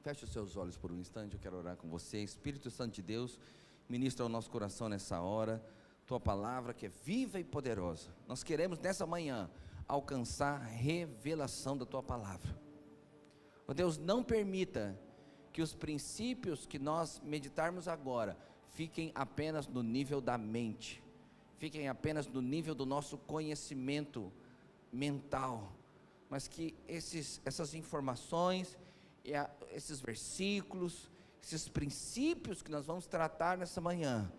Feche os seus olhos por um instante, eu quero orar com você. Espírito Santo de Deus, ministra ao nosso coração nessa hora, Tua palavra que é viva e poderosa. Nós queremos nessa manhã alcançar revelação da Tua palavra. Ó Deus, não permita que os princípios que nós meditarmos agora fiquem apenas no nível da mente, fiquem apenas no nível do nosso conhecimento mental, mas que essas informações, esses versículos, esses princípios que nós vamos tratar nessa manhã,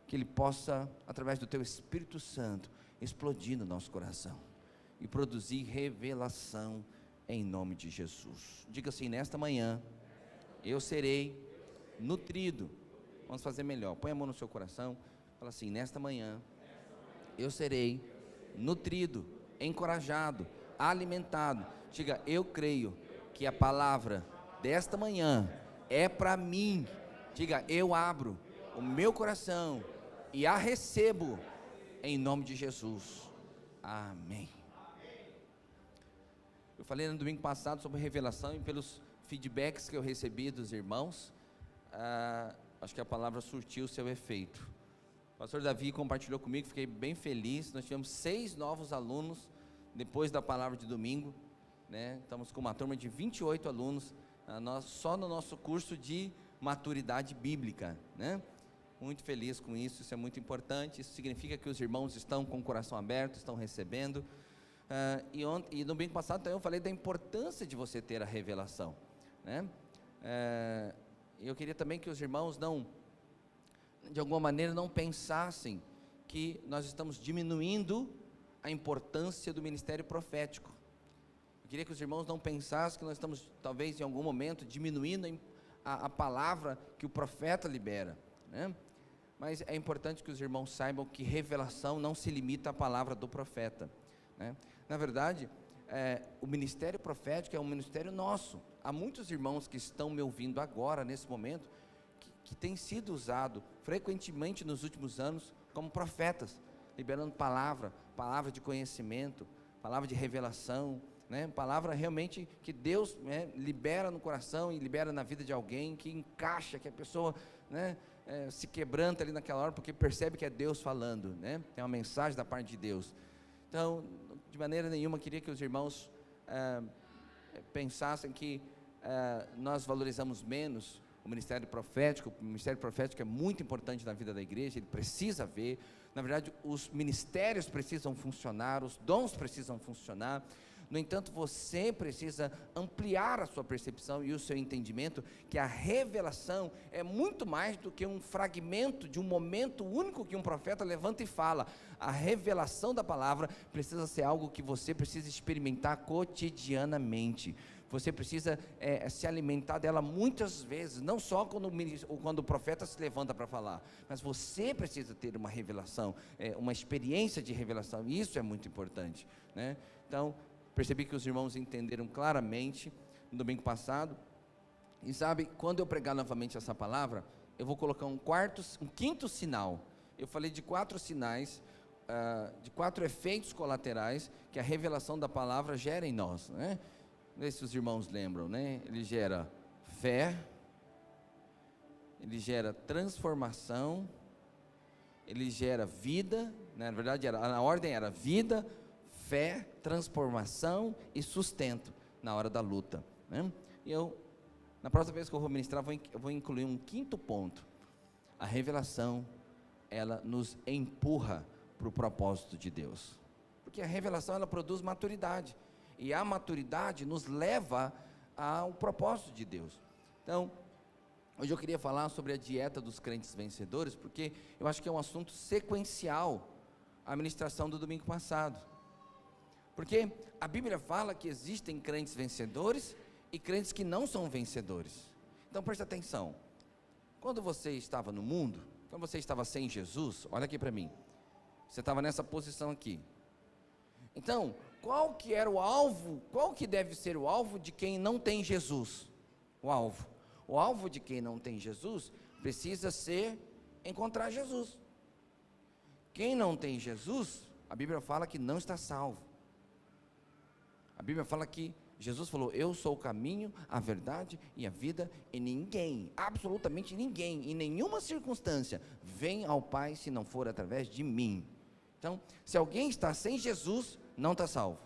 que ele possa, através do Teu Espírito Santo, explodir no nosso coração e produzir revelação em nome de Jesus. Diga assim: nesta manhã eu serei nutrido. Vamos fazer melhor, põe a mão no seu coração, fala assim: nesta manhã eu serei nutrido, encorajado, alimentado. Diga: eu creio que a palavra desta manhã é para mim. Diga: eu abro o meu coração e a recebo em nome de Jesus. Amém. Eu falei no domingo passado sobre revelação, e pelos feedbacks que eu recebi dos irmãos, acho que a palavra surtiu o seu efeito. O pastor Davi compartilhou comigo, fiquei bem feliz. Nós tivemos 6 novos alunos depois da palavra de domingo, né? Estamos com uma turma de 28 alunos, só no nosso curso de maturidade bíblica, né? Muito feliz com isso, isso é muito importante. Isso significa que os irmãos estão com o coração aberto, estão recebendo. E no domingo passado também eu falei da importância de você ter a revelação, né? Eu queria também que os irmãos de alguma maneira não pensassem que nós estamos diminuindo a importância do ministério profético. Eu queria que os irmãos não pensassem que nós estamos, talvez em algum momento, diminuindo a palavra que o profeta libera, né? Mas é importante que os irmãos saibam que revelação não se limita à palavra do profeta, né? Na verdade, o ministério profético é um ministério nosso. Há muitos irmãos que estão me ouvindo agora, nesse momento, que têm sido usados frequentemente nos últimos anos como profetas, liberando palavra de conhecimento, palavra de revelação, né? Palavra realmente que Deus, né, libera no coração e libera na vida de alguém, que encaixa, que a pessoa, né, se quebranta ali naquela hora, porque percebe que é Deus falando, né? Tem uma mensagem da parte de Deus. Então, de maneira nenhuma queria que os irmãos pensassem que nós valorizamos menos o ministério profético. O ministério profético é muito importante na vida da igreja, ele precisa haver. Na verdade, os ministérios precisam funcionar, os dons precisam funcionar. No entanto, você precisa ampliar a sua percepção e o seu entendimento, que a revelação é muito mais do que um fragmento de um momento único que um profeta levanta e fala. A revelação da palavra precisa ser algo que você precisa experimentar cotidianamente. Você precisa se alimentar dela muitas vezes, não só quando o profeta se levanta para falar, mas você precisa ter uma revelação, uma experiência de revelação, e isso é muito importante, né? Então, percebi que os irmãos entenderam claramente no domingo passado, e sabe, quando eu pregar novamente essa palavra, eu vou colocar um quinto sinal. Eu falei de 4 sinais, de 4 efeitos colaterais que a revelação da palavra gera em nós, né? Não sei se os irmãos lembram, né? Ele gera fé, ele gera transformação, ele gera vida, né? Na verdade a ordem era vida, fé, transformação e sustento na hora da luta, né? E na próxima vez que eu vou ministrar, eu vou incluir um 5º ponto. A revelação, ela nos empurra para o propósito de Deus, porque a revelação, ela produz maturidade, e a maturidade nos leva ao propósito de Deus. Então, hoje eu queria falar sobre a dieta dos crentes vencedores, porque eu acho que é um assunto sequencial à ministração do domingo passado. Porque a Bíblia fala que existem crentes vencedores e crentes que não são vencedores. Então preste atenção, quando você estava no mundo, quando você estava sem Jesus, olha aqui para mim, você estava nessa posição aqui. Então, qual que era o alvo, qual que deve ser o alvo de quem não tem Jesus? O alvo de quem não tem Jesus precisa ser encontrar Jesus. Quem não tem Jesus, a Bíblia fala que não está salvo. A Bíblia fala que Jesus falou: eu sou o caminho, a verdade e a vida, e ninguém, absolutamente ninguém, em nenhuma circunstância, vem ao Pai se não for através de mim. Então, se alguém está sem Jesus, não está salvo.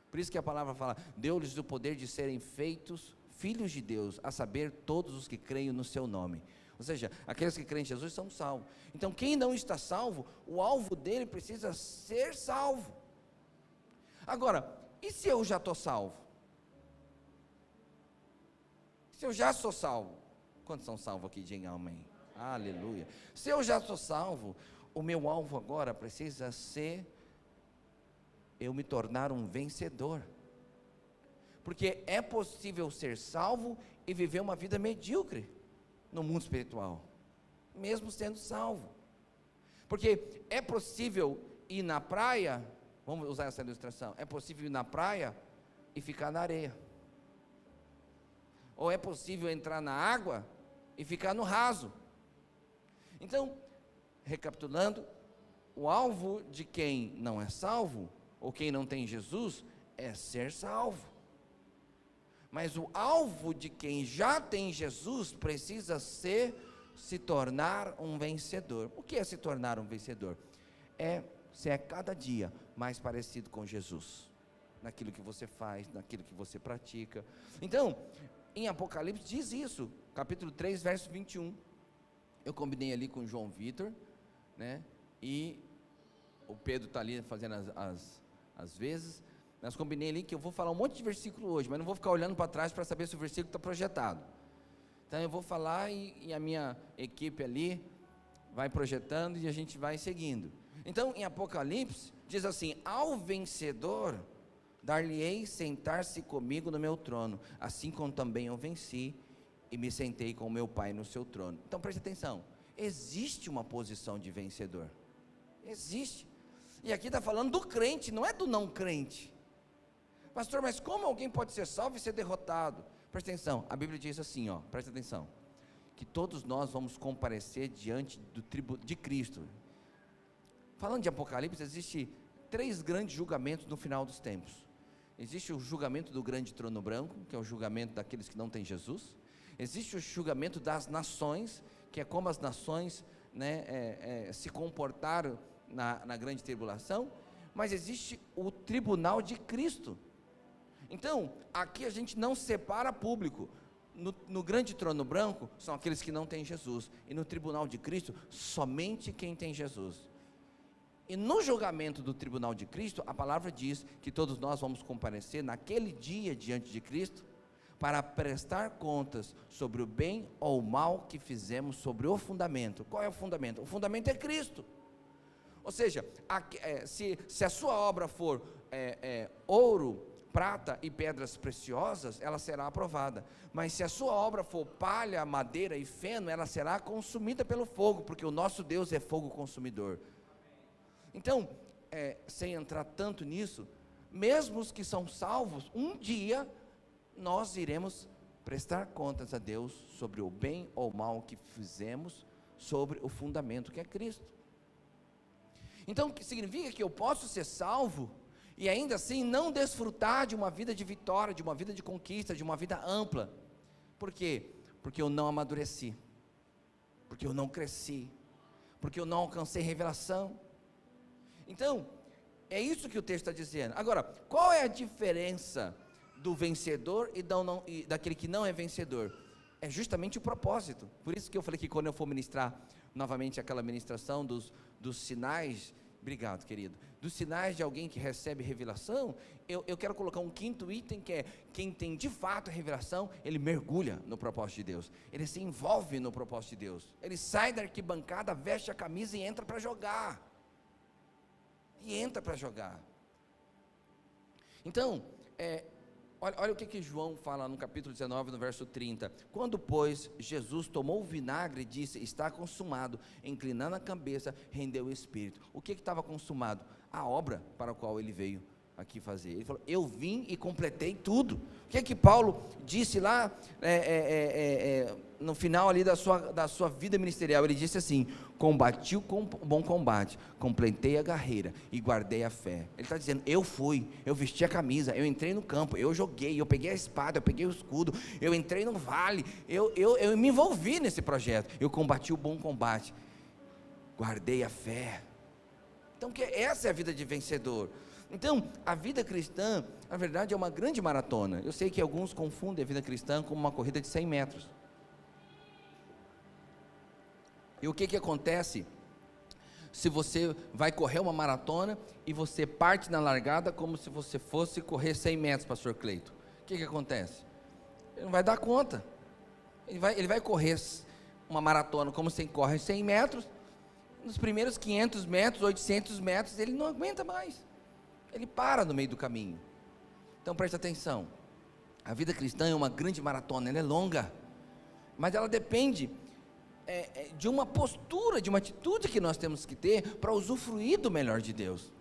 Por isso que a palavra fala: deu-lhes o poder de serem feitos filhos de Deus, a saber, todos os que creem no seu nome. Ou seja, aqueles que creem em Jesus são salvos. Então, quem não está salvo, o alvo dele precisa ser salvo. Agora, e se eu já estou salvo? Se eu já sou salvo, quantos são salvos aqui? Digam amém. Aleluia. Se eu já sou salvo, o meu alvo agora precisa ser eu me tornar um vencedor. Porque é possível ser salvo e viver uma vida medíocre no mundo espiritual, mesmo sendo salvo. Porque é possível ir na praia, vamos usar essa ilustração, é possível ir na praia e ficar na areia. Ou é possível entrar na água e ficar no raso. Então, recapitulando, o alvo de quem não é salvo, ou quem não tem Jesus, é ser salvo. Mas o alvo de quem já tem Jesus precisa ser se tornar um vencedor. O que é se tornar um vencedor? É ser cada dia mais parecido com Jesus, naquilo que você faz, naquilo que você pratica. Então, em Apocalipse diz isso, capítulo 3, verso 21. Eu combinei ali com o João Vitor, né? E o Pedro está ali fazendo as vezes. Nós combinei ali que eu vou falar um monte de versículo hoje, mas não vou ficar olhando para trás para saber se o versículo está projetado. Então eu vou falar e a minha equipe ali vai projetando e a gente vai seguindo. Então em Apocalipse diz assim: ao vencedor dar-lhe-ei sentar-se comigo no meu trono, assim como também eu venci e me sentei com o meu Pai no seu trono. Então preste atenção, existe uma posição de vencedor, existe. E aqui está falando do crente, não é do não crente. Pastor, mas como alguém pode ser salvo e ser derrotado? Presta atenção, a Bíblia diz assim, ó, presta atenção, que todos nós vamos comparecer diante do tribunal de Cristo. Falando de Apocalipse, existe 3 grandes julgamentos no final dos tempos. Existe o julgamento do grande trono branco, que é o julgamento daqueles que não têm Jesus. Existe o julgamento das nações, que é como as nações, né, se comportaram na grande tribulação. Mas existe o tribunal de Cristo. Então, aqui a gente não separa público. No grande trono branco, são aqueles que não têm Jesus. E no tribunal de Cristo, somente quem tem Jesus. E no julgamento do tribunal de Cristo, a palavra diz que todos nós vamos comparecer naquele dia diante de Cristo, para prestar contas sobre o bem ou o mal que fizemos sobre o fundamento. Qual é o fundamento? O fundamento é Cristo. Ou seja, se a sua obra for ouro, prata e pedras preciosas, ela será aprovada. Mas se a sua obra for palha, madeira e feno, ela será consumida pelo fogo, porque o nosso Deus é fogo consumidor. Então, sem entrar tanto nisso, mesmo os que são salvos, um dia nós iremos prestar contas a Deus sobre o bem ou mal que fizemos, sobre o fundamento que é Cristo. Então, significa que eu posso ser salvo e ainda assim não desfrutar de uma vida de vitória, de uma vida de conquista, de uma vida ampla. Por quê? Porque eu não amadureci, porque eu não cresci, porque eu não alcancei revelação. Então, é isso que o texto está dizendo. Agora, qual é a diferença do vencedor e daquele que não é vencedor? É justamente o propósito. Por isso que eu falei que quando eu for ministrar novamente aquela ministração dos sinais, obrigado querido, dos sinais de alguém que recebe revelação, eu quero colocar um quinto item, que é: quem tem de fato a revelação, ele mergulha no propósito de Deus, ele se envolve no propósito de Deus, ele sai da arquibancada, veste a camisa e entra para jogar, Então, olha o que João fala no capítulo 19, no verso 30, quando pois Jesus tomou o vinagre, disse: está consumado, inclinando a cabeça, rendeu o espírito. O que estava consumado? A obra para a qual ele veio aqui fazer. Ele falou: eu vim e completei tudo. O que Paulo disse lá no final ali da sua vida ministerial, ele disse assim: combati o bom combate, completei a carreira e guardei a fé. Ele está dizendo: eu vesti a camisa, eu entrei no campo, eu joguei, eu peguei a espada, eu peguei o escudo, eu entrei no vale, eu me envolvi nesse projeto, eu combati o bom combate, guardei a fé. Então, essa é a vida de vencedor. Então, a vida cristã, na verdade, é uma grande maratona. Eu sei que alguns confundem a vida cristã com uma corrida de 100 metros. E o que acontece se você vai correr uma maratona e você parte na largada como se você fosse correr 100 metros, pastor Cleito? O que acontece? Ele não vai dar conta. Ele vai correr uma maratona como se corre 100 metros, nos primeiros 500 metros, 800 metros, ele não aguenta mais. Ele para no meio do caminho. Então preste atenção, a vida cristã é uma grande maratona, ela é longa, mas ela depende de uma postura, de uma atitude que nós temos que ter para usufruir do melhor de Deus.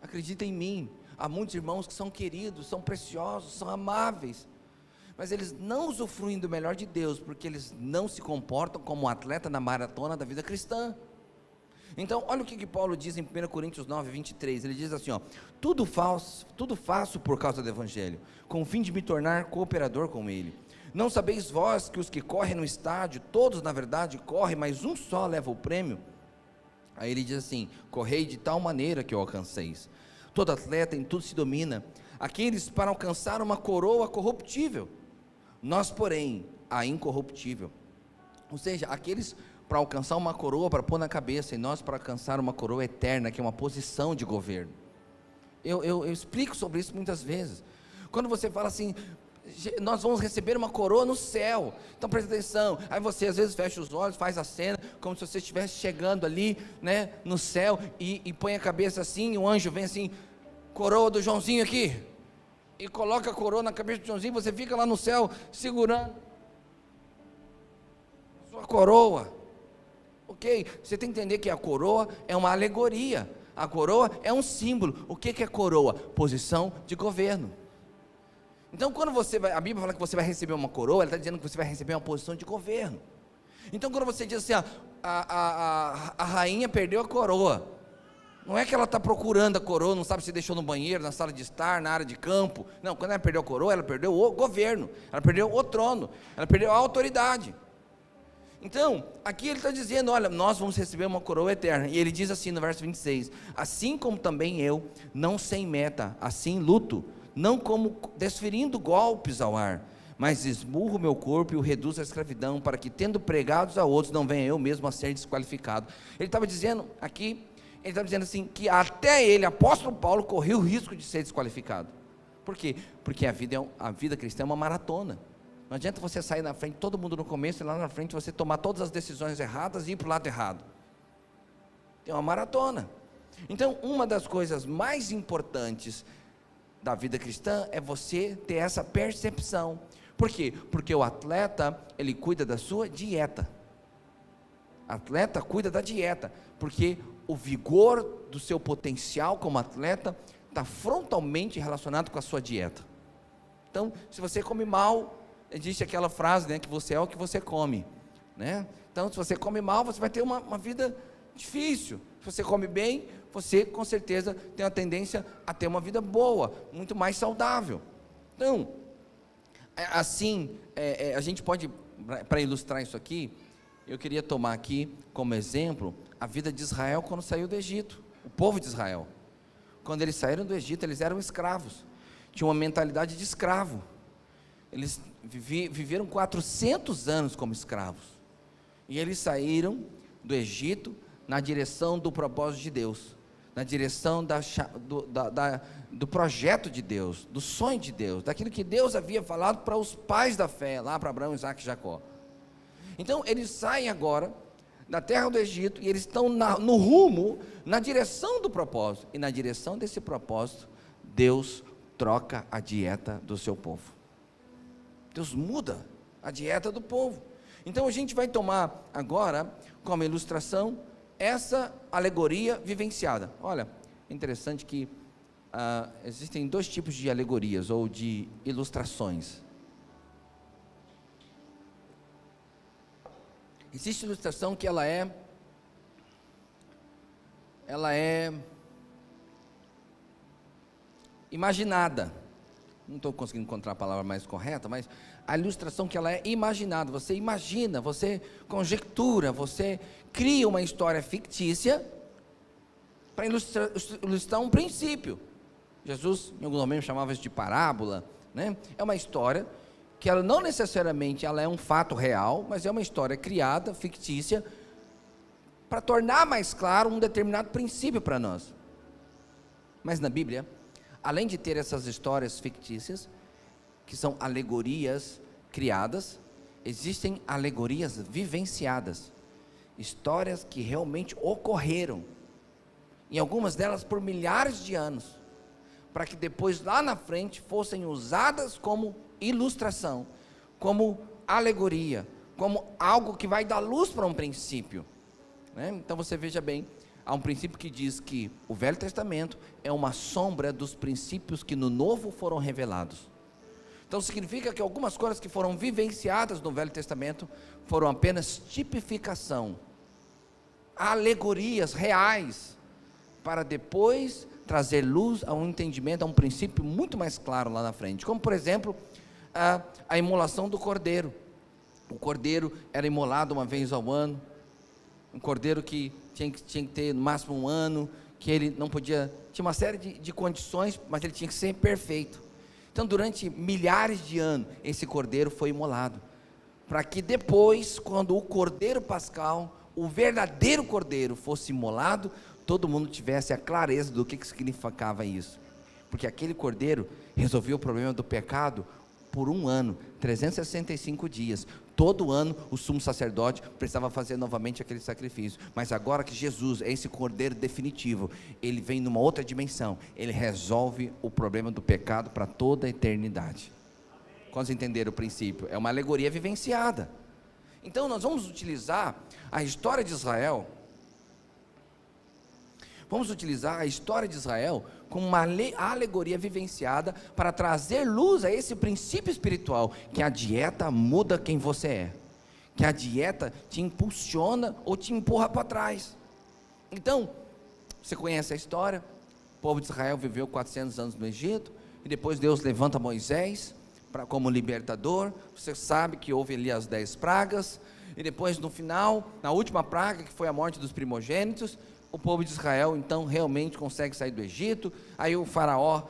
Acredita em mim, há muitos irmãos que são queridos, são preciosos, são amáveis, mas eles não usufruem do melhor de Deus, porque eles não se comportam como um atleta na maratona da vida cristã. Então, olha o que Paulo diz em 1 Coríntios 9, 23, ele diz assim, tudo faço por causa do Evangelho, com o fim de me tornar cooperador com ele. Não sabeis vós que os que correm no estádio, todos na verdade correm, mas um só leva o prêmio? Aí ele diz assim, correi de tal maneira que o alcanceis. Todo atleta em tudo se domina, aqueles para alcançar uma coroa corruptível, nós porém, a incorruptível. Ou seja, aqueles para alcançar uma coroa, para pôr na cabeça, e nós para alcançar uma coroa eterna, que é uma posição de governo. Eu explico sobre isso muitas vezes. Quando você fala assim, nós vamos receber uma coroa no céu, então presta atenção, aí você às vezes fecha os olhos, faz a cena, como se você estivesse chegando ali, né, no céu, e põe a cabeça assim, e o anjo vem assim, coroa do Joãozinho aqui, e coloca a coroa na cabeça do Joãozinho, você fica lá no céu, segurando a sua coroa. Ok, você tem que entender que a coroa é uma alegoria, a coroa é um símbolo. O que é coroa? Posição de governo. Então quando a Bíblia fala que você vai receber uma coroa, ela está dizendo que você vai receber uma posição de governo. Então quando você diz assim, a rainha perdeu a coroa, não é que ela está procurando a coroa, não sabe se deixou no banheiro, na sala de estar, na área de campo. Não, quando ela perdeu a coroa, ela perdeu o governo, ela perdeu o trono, ela perdeu a autoridade. Então, aqui ele está dizendo, olha, nós vamos receber uma coroa eterna, e ele diz assim no verso 26, assim como também eu, não sem meta, assim luto, não como desferindo golpes ao ar, mas esmurro meu corpo e o reduzo à escravidão, para que tendo pregados a outros, não venha eu mesmo a ser desqualificado. Ele estava dizendo aqui, ele estava dizendo assim, que até ele, apóstolo Paulo, correu o risco de ser desqualificado. Por quê? Porque a vida cristã é uma maratona. Não adianta você sair na frente, todo mundo no começo, e lá na frente você tomar todas as decisões erradas e ir para o lado errado. É uma maratona. Então, uma das coisas mais importantes da vida cristã é você ter essa percepção. Por quê? Porque o atleta, ele cuida da sua dieta. O atleta cuida da dieta, porque o vigor do seu potencial como atleta está frontalmente relacionado com a sua dieta. Então, se você come mal, existe aquela frase, né, que você é o que você come, né? Então, se você come mal, você vai ter uma vida difícil. Se você come bem, você com certeza tem a tendência a ter uma vida boa, muito mais saudável. Então, assim, a gente pode, para ilustrar isso aqui, eu queria tomar aqui como exemplo a vida de Israel quando saiu do Egito, o povo de Israel. Quando eles saíram do Egito, eles eram escravos, tinham uma mentalidade de escravo. Eles viveram 400 anos como escravos, e eles saíram do Egito na direção do propósito de Deus, na direção do projeto de Deus, do sonho de Deus, daquilo que Deus havia falado para os pais da fé, lá para Abraão, Isaac e Jacó. Então eles saem agora da terra do Egito, e eles estão no rumo, na direção do propósito, e na direção desse propósito, Deus troca a dieta do seu povo. Deus muda a dieta do povo. Então a gente vai tomar agora como ilustração essa alegoria vivenciada. Olha, é interessante que existem dois tipos de alegorias ou de ilustrações. Existe ilustração que ela é imaginada. Não estou conseguindo encontrar a palavra mais correta, mas a ilustração que ela é imaginada. Você imagina, você conjectura, você cria uma história fictícia para ilustrar um princípio. Jesus, em algum momento, chamava isso de parábola, né? É uma história que ela não necessariamente ela é um fato real, mas é uma história criada, fictícia, para tornar mais claro um determinado princípio para nós. Mas na Bíblia, além de ter essas histórias fictícias, que são alegorias criadas, existem alegorias vivenciadas, histórias que realmente ocorreram, em algumas delas por milhares de anos, para que depois lá na frente fossem usadas como ilustração, como alegoria, como algo que vai dar luz para um princípio, né? Então você veja bem, há um princípio que diz que o Velho Testamento é uma sombra dos princípios que no Novo foram revelados. Então significa que algumas coisas que foram vivenciadas no Velho Testamento foram apenas tipificação, alegorias reais, para depois trazer luz a um entendimento, a um princípio muito mais claro lá na frente. Como por exemplo, a imolação do cordeiro. O cordeiro era imolado uma vez ao ano, um cordeiro que tinha que ter no máximo um ano, que ele não podia, tinha uma série de condições, mas ele tinha que ser perfeito. Então durante milhares de anos, esse cordeiro foi imolado, para que depois, quando o cordeiro pascal, o verdadeiro cordeiro fosse imolado, todo mundo tivesse a clareza do que significava isso, porque aquele cordeiro resolveu o problema do pecado por um ano, 365 dias, todo ano o sumo sacerdote precisava fazer novamente aquele sacrifício, mas agora que Jesus é esse cordeiro definitivo, ele vem numa outra dimensão, ele resolve o problema do pecado para toda a eternidade. Quantos entenderam o princípio? É uma alegoria vivenciada. Então nós vamos utilizar a história de Israel, como uma alegoria vivenciada para trazer luz a esse princípio espiritual, que a dieta muda quem você é, que a dieta te impulsiona ou te empurra para trás. Então, você conhece a história, o povo de Israel viveu 400 anos no Egito, e depois Deus levanta Moisés como libertador. Você sabe que houve ali as 10 pragas, e depois no final, na última praga, que foi a morte dos primogênitos, o povo de Israel então realmente consegue sair do Egito. Aí o faraó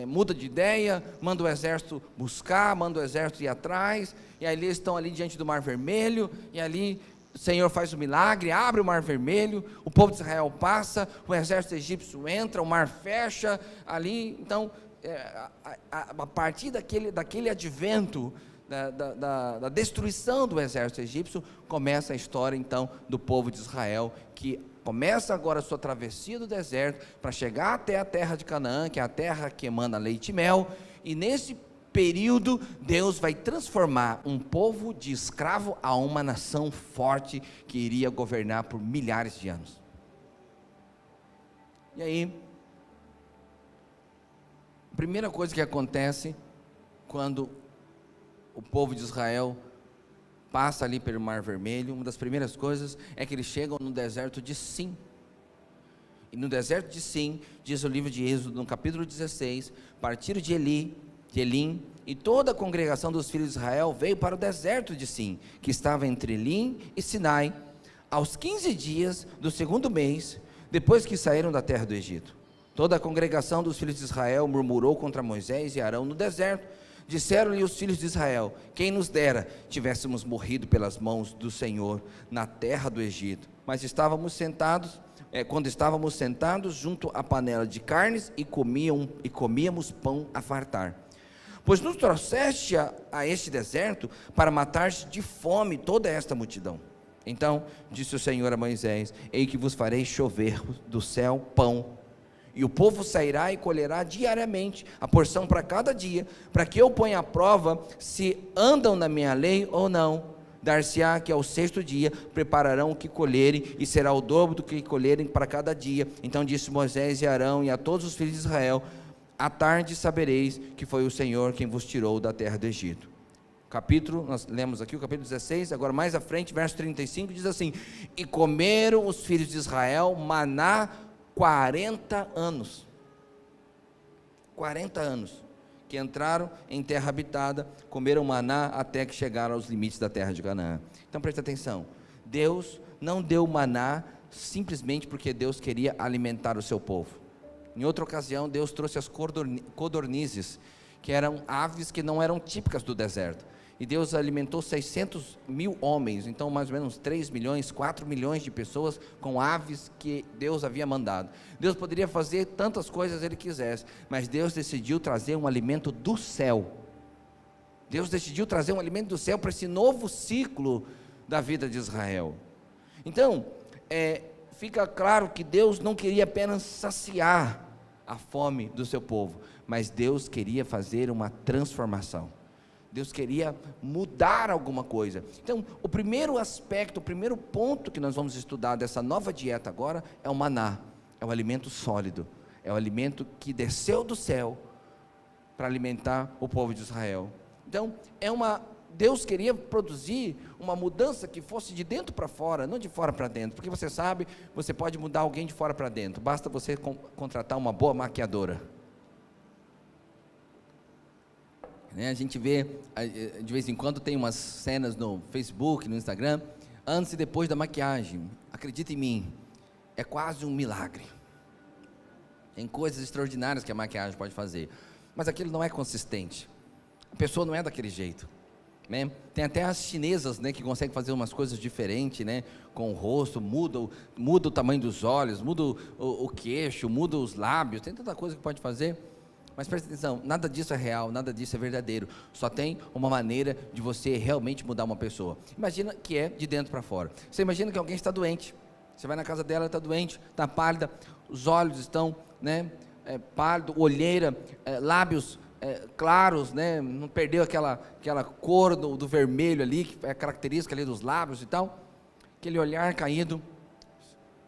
muda de ideia, manda o exército buscar, manda o exército ir atrás, e aí eles estão ali diante do Mar Vermelho, e ali o Senhor faz o milagre, abre o Mar Vermelho, o povo de Israel passa, o exército egípcio entra, o mar fecha ali. Então a partir daquele advento da destruição do exército egípcio, começa a história então do povo de Israel, que começa agora a sua travessia do deserto, para chegar até a terra de Canaã, que é a terra que emana leite e mel, e nesse período, Deus vai transformar um povo de escravo a uma nação forte, que iria governar por milhares de anos. E aí, a primeira coisa que acontece, quando o povo de Israel passa ali pelo Mar Vermelho, uma das primeiras coisas é que eles chegam no deserto de Sim. E no deserto de Sim, diz o livro de Êxodo, no capítulo 16, partiram de Elim, e toda a congregação dos filhos de Israel veio para o deserto de Sim, que estava entre Elim e Sinai, aos 15 dias do segundo mês, depois que saíram da terra do Egito. Toda a congregação dos filhos de Israel murmurou contra Moisés e Arão no deserto. Disseram-lhe os filhos de Israel: quem nos dera tivéssemos morrido pelas mãos do Senhor na terra do Egito. Mas quando estávamos sentados junto à panela de carnes e comíamos pão a fartar. Pois nos trouxeste a este deserto para matar de fome toda esta multidão. Então disse o Senhor a Moisés: eis que vos farei chover do céu pão, e o povo sairá e colherá diariamente a porção para cada dia, para que eu ponha à prova se andam na minha lei ou não. Dar-se-á que ao 6º dia prepararão o que colherem, e será o dobro do que colherem para cada dia. Então disse Moisés e Arão e a todos os filhos de Israel: à tarde sabereis que foi o Senhor quem vos tirou da terra do Egito. capítulo, nós lemos aqui o capítulo 16, agora mais à frente, verso 35, diz assim: e comeram os filhos de Israel maná 40 anos. 40 anos que entraram em terra habitada, comeram maná até que chegaram aos limites da terra de Canaã. Então preste atenção, Deus não deu maná simplesmente porque Deus queria alimentar o seu povo. Em outra ocasião, Deus trouxe as codornizes, que eram aves que não eram típicas do deserto, e Deus alimentou 600 mil homens, então mais ou menos 3 milhões, 4 milhões de pessoas com aves que Deus havia mandado. Deus poderia fazer tantas coisas Ele quisesse, mas Deus decidiu trazer um alimento do céu. Deus decidiu trazer um alimento do céu para esse novo ciclo da vida de Israel. Então, fica claro que Deus não queria apenas saciar a fome do seu povo, mas Deus queria fazer uma transformação. Deus queria mudar alguma coisa. Então, o primeiro aspecto, o primeiro ponto que nós vamos estudar dessa nova dieta agora é o maná. É o alimento sólido, é o alimento que desceu do céu para alimentar o povo de Israel. Então, Deus queria produzir uma mudança que fosse de dentro para fora, não de fora para dentro, porque você sabe, você pode mudar alguém de fora para dentro, basta você contratar uma boa maquiadora. A gente vê, de vez em quando tem umas cenas no Facebook, no Instagram, antes e depois da maquiagem. Acredita em mim, é quase um milagre. Tem coisas extraordinárias que a maquiagem pode fazer, mas aquilo não é consistente, a pessoa não é daquele jeito, né? Tem até as chinesas, né, que conseguem fazer umas coisas diferentes, né, com o rosto, muda o tamanho dos olhos, muda o queixo, muda os lábios, tem tanta coisa que pode fazer. Mas presta atenção, nada disso é real, nada disso é verdadeiro, só tem uma maneira de você realmente mudar uma pessoa. Imagina que é de dentro para fora. Você imagina que alguém está doente, você vai na casa dela, ela está doente, está pálida, os olhos estão, né, pálido, olheira, lábios claros, né, não perdeu aquela cor do vermelho ali, que é a característica ali dos lábios e tal, aquele olhar caído.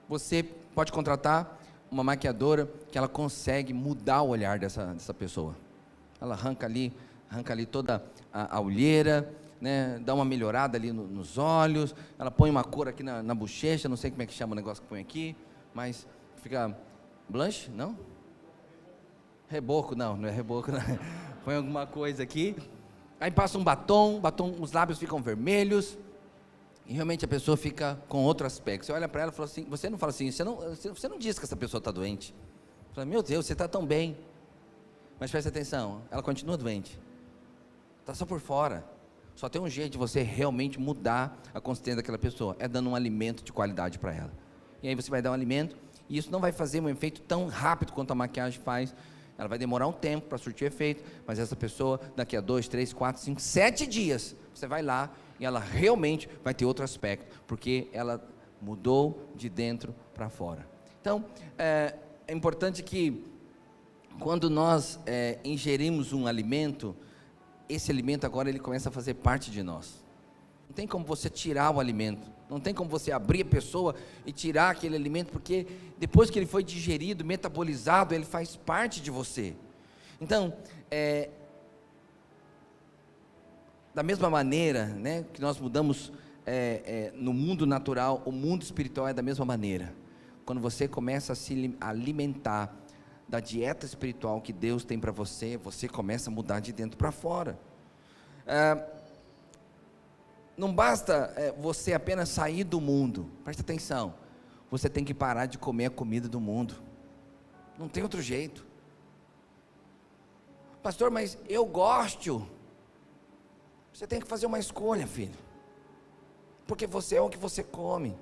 Você pode contratar uma maquiadora que ela consegue mudar o olhar dessa pessoa. Ela arranca ali toda a olheira, né, dá uma melhorada ali nos olhos, ela põe uma cor aqui na bochecha, não sei como é que chama o negócio que põe aqui, mas fica blanche, não? Reboco, não é reboco, não. Põe alguma coisa aqui, aí passa um batom, os lábios ficam vermelhos, e realmente a pessoa fica com outro aspecto. Você olha para ela e fala assim, você não fala assim, você não diz que essa pessoa está doente. Você fala, meu Deus, você está tão bem. Mas preste atenção, ela continua doente. Está só por fora. Só tem um jeito de você realmente mudar a consistência daquela pessoa, é dando um alimento de qualidade para ela. E aí você vai dar um alimento, e isso não vai fazer um efeito tão rápido quanto a maquiagem faz. Ela vai demorar um tempo para surtir efeito, mas essa pessoa, daqui a 2, 3, 4, 5, 7 dias, você vai lá, e ela realmente vai ter outro aspecto, porque ela mudou de dentro para fora. Então, é importante que, quando nós ingerimos um alimento, esse alimento agora ele começa a fazer parte de nós. Não tem como você tirar o alimento, não tem como você abrir a pessoa e tirar aquele alimento, porque depois que ele foi digerido, metabolizado, ele faz parte de você. Então, da mesma maneira, né, que nós mudamos no mundo natural, o mundo espiritual é da mesma maneira. Quando você começa a se alimentar da dieta espiritual que Deus tem para você, você começa a mudar de dentro para fora. Não basta você apenas sair do mundo, presta atenção, você tem que parar de comer a comida do mundo, não tem outro jeito. Pastor, mas eu gosto. Você tem que fazer uma escolha, filho, porque você é o que você come.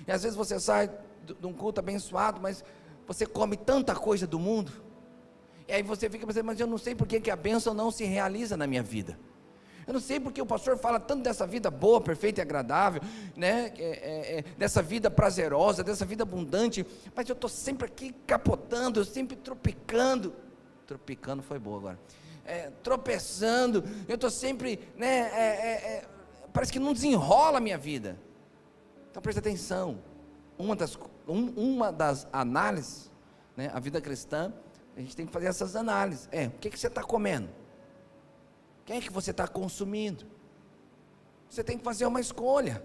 E às vezes você sai de um culto abençoado, mas você come tanta coisa do mundo, e aí você fica pensando, mas eu não sei por que a bênção não se realiza na minha vida. Eu não sei porque o pastor fala tanto dessa vida boa, perfeita e agradável, né? Dessa vida prazerosa, dessa vida abundante, mas eu estou sempre aqui capotando, eu sempre tropicando foi boa agora, tropeçando, eu estou sempre, né, parece que não desenrola a minha vida. Então presta atenção, uma das análises, né, a vida cristã, a gente tem que fazer essas análises, o que você está comendo? Quem é que você está consumindo? Você tem que fazer uma escolha,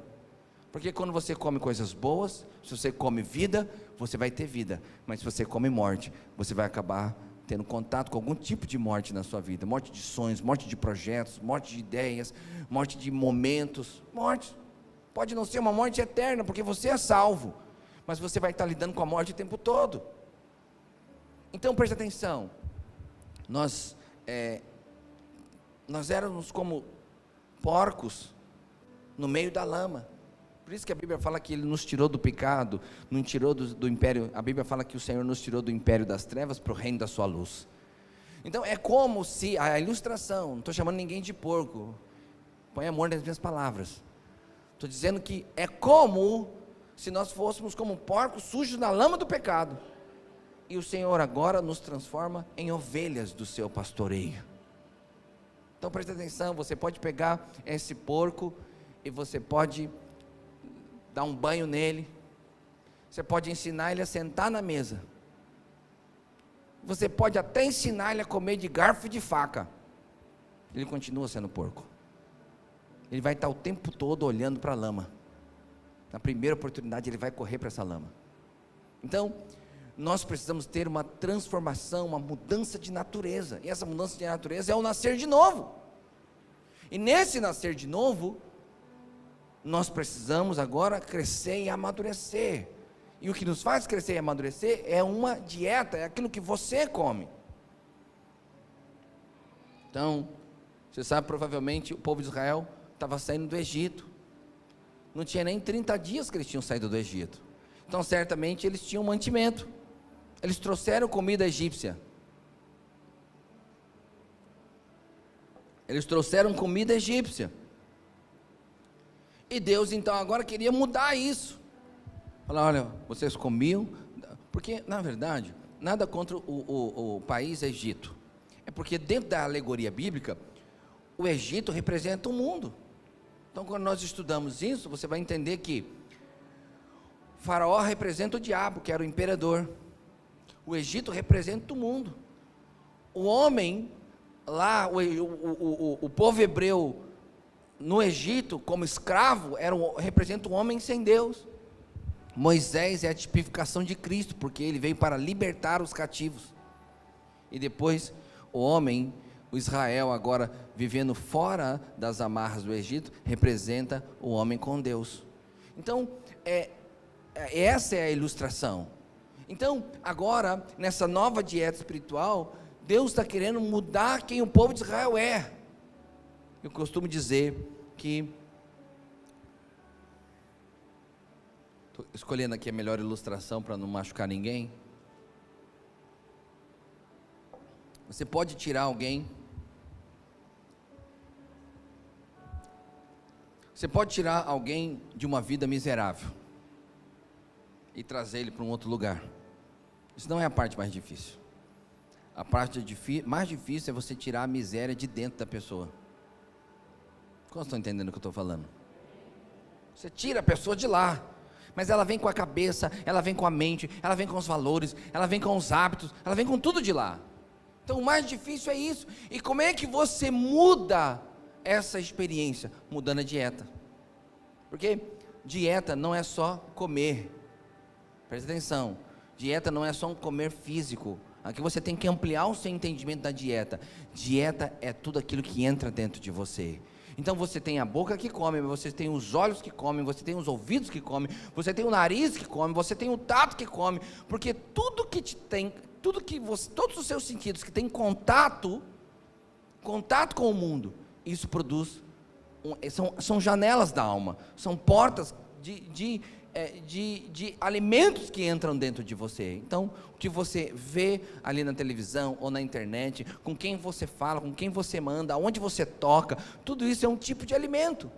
porque quando você come coisas boas, se você come vida, você vai ter vida, mas se você come morte, você vai acabar tendo contato com algum tipo de morte na sua vida, morte de sonhos, morte de projetos, morte de ideias, morte de momentos, morte, pode não ser uma morte eterna, porque você é salvo, mas você vai estar lidando com a morte o tempo todo. Então preste atenção, nós éramos como porcos no meio da lama. Por isso que a Bíblia fala que Ele nos tirou do pecado, nos tirou do império. A Bíblia fala que o Senhor nos tirou do império das trevas para o reino da sua luz. Então é como se, a ilustração, não estou chamando ninguém de porco, põe amor nas minhas palavras, estou dizendo que é como se nós fôssemos como porcos sujos na lama do pecado, e o Senhor agora nos transforma em ovelhas do seu pastoreio. Então preste atenção, você pode pegar esse porco e você pode dar um banho nele, você pode ensinar ele a sentar na mesa, você pode até ensinar ele a comer de garfo e de faca, ele continua sendo porco, ele vai estar o tempo todo olhando para a lama, na primeira oportunidade ele vai correr para essa lama. Então, nós precisamos ter uma transformação, uma mudança de natureza, e essa mudança de natureza é o nascer de novo, e nesse nascer de novo, nós precisamos agora crescer e amadurecer, e o que nos faz crescer e amadurecer é uma dieta, é aquilo que você come. Então, você sabe, provavelmente o povo de Israel estava saindo do Egito, não tinha nem 30 dias que eles tinham saído do Egito, então certamente eles tinham mantimento, eles trouxeram comida egípcia, e Deus então agora queria mudar isso, falar, olha, vocês comiam, porque na verdade, nada contra o país Egito, é porque dentro da alegoria bíblica, o Egito representa o mundo. Então quando nós estudamos isso, você vai entender que Faraó representa o diabo, que era o imperador, o Egito representa o mundo, o homem lá, o povo hebreu no Egito, como escravo, representa um homem sem Deus. Moisés é a tipificação de Cristo, porque ele veio para libertar os cativos, e depois o homem, o Israel agora vivendo fora das amarras do Egito, representa o homem com Deus. Então, essa é a ilustração. Então, agora, nessa nova dieta espiritual, Deus está querendo mudar quem o povo de Israel é. Eu costumo dizer que, estou escolhendo aqui a melhor ilustração para não machucar ninguém. Você pode tirar alguém, de uma vida miserável e trazer ele para um outro lugar. Isso não é a parte mais difícil. A parte mais difícil é você tirar a miséria de dentro da pessoa. Como estão entendendo o que eu estou falando? Você tira a pessoa de lá, mas ela vem com a cabeça, ela vem com a mente, ela vem com os valores, ela vem com os hábitos, ela vem com tudo de lá. Então o mais difícil é isso. E como é que você muda essa experiência? Mudando a dieta. Porque dieta não é só comer, presta atenção, dieta não é só um comer físico. Aqui você tem que ampliar o seu entendimento da dieta. Dieta é tudo aquilo que entra dentro de você. Então você tem a boca que come, você tem os olhos que comem, você tem os ouvidos que comem, você tem o nariz que come, você tem o tato que come, porque tudo que tem, todos os seus sentidos que tem contato com o mundo, isso produz, são janelas da alma, são portas de alimentos que entram dentro de você. Então, o que você vê ali na televisão ou na internet, com quem você fala, com quem você manda, aonde você toca, tudo isso é um tipo de alimento.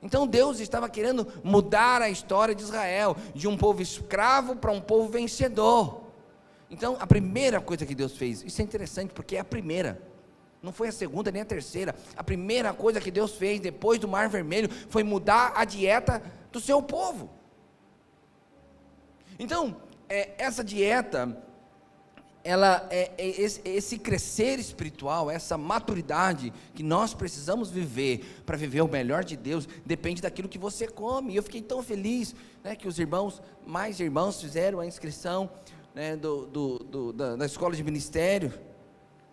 Então Deus estava querendo mudar a história de Israel, de um povo escravo para um povo vencedor. Então a primeira coisa que Deus fez, isso é interessante porque é a primeira, não foi a segunda nem a terceira, a primeira coisa que Deus fez depois do Mar Vermelho foi mudar a dieta do seu povo. Então, essa dieta, esse crescer espiritual, essa maturidade que nós precisamos viver para viver o melhor de Deus, depende daquilo que você come. E eu fiquei tão feliz, né, que mais irmãos fizeram a inscrição, né, da escola de ministério.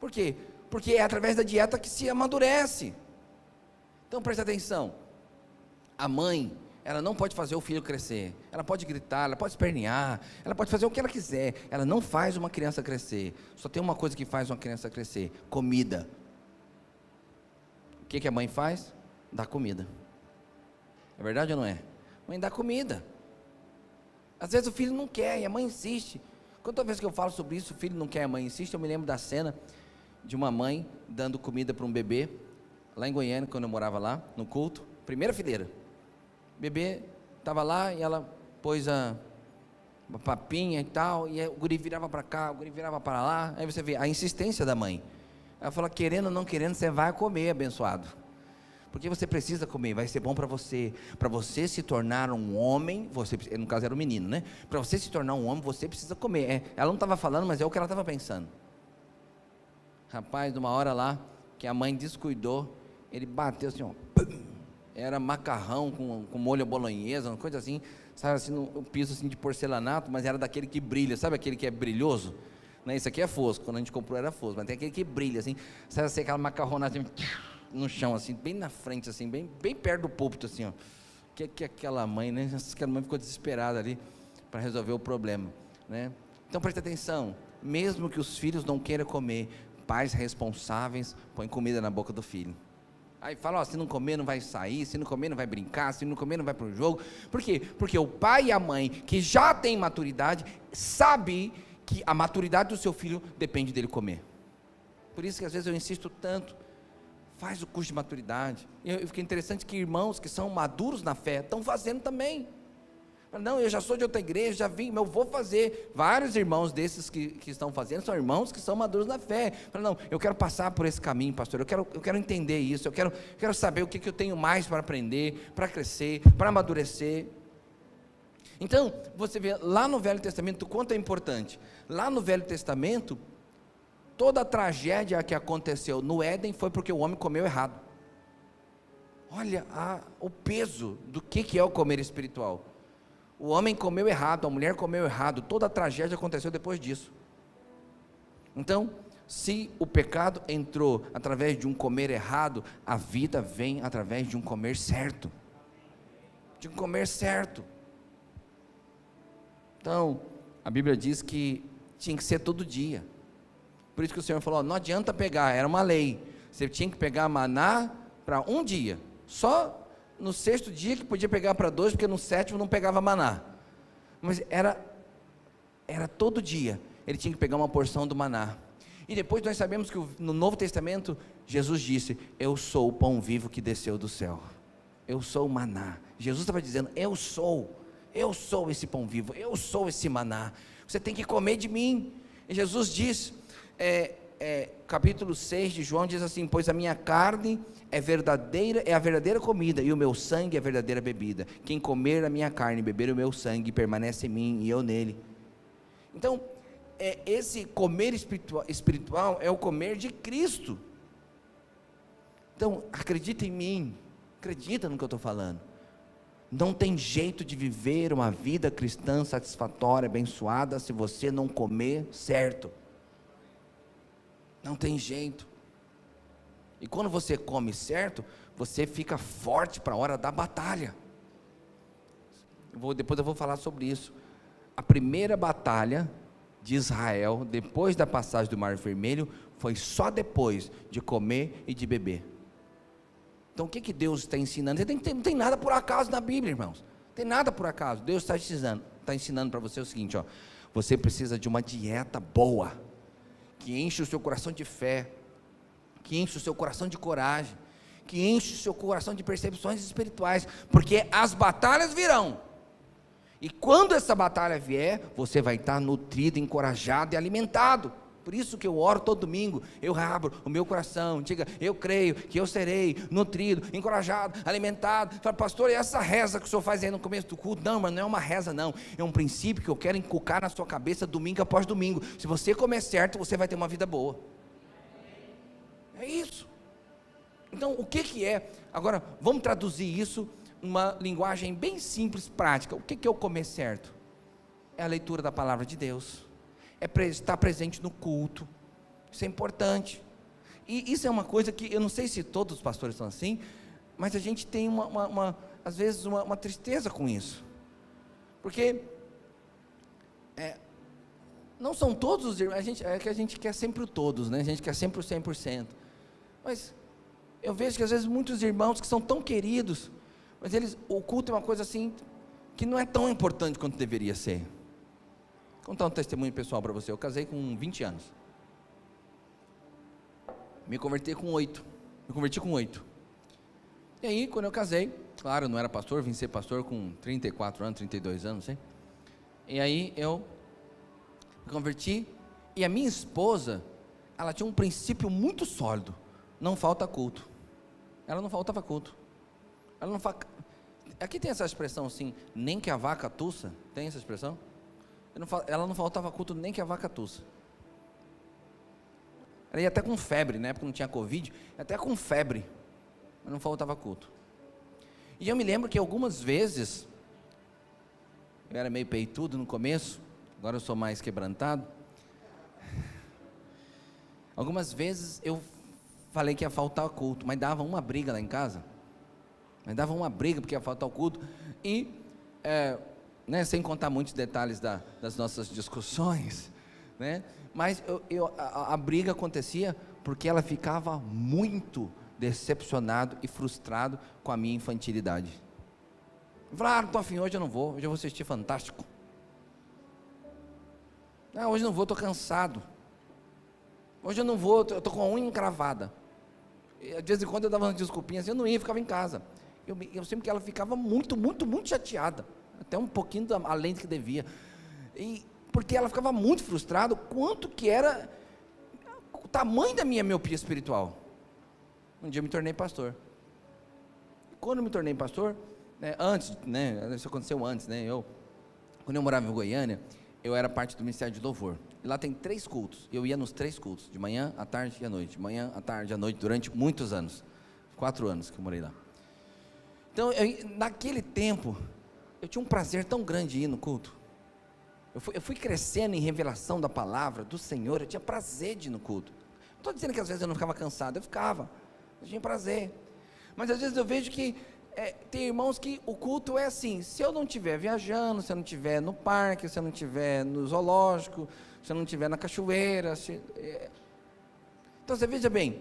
Por quê? Porque é através da dieta que se amadurece. Então presta atenção, a mãe, ela não pode fazer o filho crescer, ela pode gritar, ela pode espernear, ela pode fazer o que ela quiser, ela não faz uma criança crescer. Só tem uma coisa que faz uma criança crescer: comida. O que a mãe faz? Dá comida. É verdade ou não é? A mãe dá comida. Às vezes o filho não quer e a mãe insiste. Quantas vezes que eu falo sobre isso, o filho não quer, a mãe insiste. Eu me lembro da cena de uma mãe dando comida para um bebê, lá em Goiânia, quando eu morava lá, no culto, primeira fileira. O bebê estava lá e ela pôs uma papinha e tal, e o guri virava para cá, o guri virava para lá. Aí você vê a insistência da mãe. Ela fala: querendo ou não querendo, você vai comer, abençoado, porque você precisa comer, vai ser bom para você se tornar um homem. Você, no caso era um menino, né? Para você se tornar um homem, você precisa comer. Ela não estava falando, mas é o que ela estava pensando. Rapaz, numa hora lá, que a mãe descuidou, ele bateu assim, ó, era macarrão com molho bolonhesa, uma coisa assim, sabe, assim, no piso assim de porcelanato, mas era daquele que brilha, sabe aquele que é brilhoso? Né? Isso aqui é fosco, quando a gente comprou era fosco, mas tem aquele que brilha, assim, sabe assim, aquela macarronada assim, no chão, assim, bem na frente, assim, bem perto do púlpito, assim, ó. Que aquela mãe, né? Aquela mãe ficou desesperada ali, para resolver o problema, né? Então preste atenção, mesmo que os filhos não queiram comer, pais responsáveis põem comida na boca do filho. Aí fala: ó, se não comer não vai sair, se não comer não vai brincar, se não comer não vai para o jogo. Por quê? Porque o pai e a mãe, que já tem maturidade, sabe que a maturidade do seu filho depende dele comer. Por isso que às vezes eu insisto tanto: faz o curso de maturidade. Eu fiquei interessante que irmãos que são maduros na fé estão fazendo também. Não, eu já sou de outra igreja, já vim, mas eu vou fazer. Vários irmãos desses que estão fazendo são irmãos que são maduros na fé. Não, eu quero passar por esse caminho, pastor, eu quero entender isso, eu quero saber o que eu tenho mais para aprender, para crescer, para amadurecer. Então, você vê lá no Velho Testamento o quanto é importante. Lá no Velho Testamento, toda a tragédia que aconteceu no Éden foi porque o homem comeu errado. Olha o peso do que é o comer espiritual. O homem comeu errado, a mulher comeu errado, toda a tragédia aconteceu depois disso. Então, se o pecado entrou através de um comer errado, a vida vem através de um comer certo. De um comer certo. Então, a Bíblia diz que tinha que ser todo dia. Por isso que o Senhor falou: não adianta pegar, era uma lei. Você tinha que pegar maná para um dia. Só no sexto dia que podia pegar para 2, porque no sétimo não pegava maná. Mas era todo dia, ele tinha que pegar uma porção do maná. E depois nós sabemos que no Novo Testamento, Jesus disse: eu sou o pão vivo que desceu do céu. Eu sou o maná. Jesus estava dizendo: eu sou esse pão vivo, eu sou esse maná. Você tem que comer de mim. E Jesus diz, capítulo 6 de João, diz assim: pois a minha carne é a verdadeira comida, e o meu sangue é a verdadeira bebida. Quem comer a minha carne e beber o meu sangue, permanece em mim e eu nele. Então, esse comer espiritual é o comer de Cristo. Então, acredita em mim, acredita no que eu estou falando. Não tem jeito de viver uma vida cristã satisfatória, abençoada, se você não comer certo. Não tem jeito. E quando você come certo, você fica forte para a hora da batalha. Depois eu vou falar sobre isso. A primeira batalha de Israel, depois da passagem do Mar Vermelho, foi só depois de comer e de beber. Então o que Deus está ensinando? Não tem nada por acaso na Bíblia, irmãos. Não tem nada por acaso. Deus está ensinando para você o seguinte: ó, você precisa de uma dieta boa, que enche o seu coração de fé, que enche o seu coração de coragem, que enche o seu coração de percepções espirituais, porque as batalhas virão, e quando essa batalha vier, você vai estar nutrido, encorajado e alimentado. Por isso que eu oro todo domingo, eu abro o meu coração, diga, eu creio que eu serei nutrido, encorajado, alimentado. Fala, pastor, e essa reza que o senhor faz aí no começo do culto? Não, mas não é uma reza não, é um princípio que eu quero inculcar na sua cabeça domingo após domingo. Se você comer certo, você vai ter uma vida boa. É isso. Então, o que é? Agora, vamos traduzir isso numa linguagem bem simples, prática. O que é o comer certo? É a leitura da palavra de Deus, é estar presente no culto. Isso é importante. E isso é uma coisa que, eu não sei se todos os pastores são assim, mas a gente tem às vezes uma tristeza com isso, porque não são todos os irmãos, a gente quer sempre o todos, né? A gente quer sempre o 100%, mas eu vejo que às vezes muitos irmãos que são tão queridos, mas o culto é uma coisa assim, que não é tão importante quanto deveria ser. Vou contar um testemunho pessoal para você. Eu casei com 20 anos, me converti com 8, e aí quando eu casei, claro, eu não era pastor, vim ser pastor com 34 anos, 32 anos, sei. E aí eu me converti, e a minha esposa, ela tinha um princípio muito sólido: não falta culto. Ela não faltava culto. Aqui tem essa expressão assim, nem que a vaca tussa, tem essa expressão? Ela não faltava culto nem que a vaca tussa. Ela ia até com febre, na época não tinha Covid, até com febre, mas não faltava culto. E eu me lembro que algumas vezes, eu era meio peitudo no começo, agora eu sou mais quebrantado. Algumas vezes eu falei que ia faltar culto, mas dava uma briga lá em casa, porque ia faltar o culto, e sem contar muitos detalhes das nossas discussões, né? Mas a briga acontecia porque ela ficava muito decepcionado e frustrado com a minha infantilidade. Eu falava, não estou afim, hoje eu não vou, hoje eu vou assistir Fantástico. Não, hoje eu não vou, estou cansado. Hoje eu não vou, eu estou com a unha encravada. E, de vez em quando eu dava umas desculpinhas, eu não ia, ficava em casa. Eu sempre que ela ficava muito, muito, muito chateada, até um pouquinho além do que devia, porque ela ficava muito frustrada, quanto que era o tamanho da minha miopia espiritual. Um dia eu me tornei pastor. Quando eu me tornei pastor, isso aconteceu antes, quando eu morava em Goiânia, eu era parte do Ministério de Louvor, e lá tem 3 cultos, eu ia nos 3 cultos, de manhã, à tarde e à noite, de manhã, à tarde e à noite, durante muitos anos, 4 anos que eu morei lá. Então, naquele tempo, eu tinha um prazer tão grande de ir no culto. Eu fui crescendo em revelação da palavra do Senhor, eu tinha prazer de ir no culto. Não estou dizendo que às vezes eu não ficava cansado, eu tinha prazer. Mas às vezes eu vejo que tem irmãos que o culto é assim: se eu não estiver viajando, se eu não estiver no parque, se eu não estiver no zoológico, se eu não estiver na cachoeira. Então você veja bem,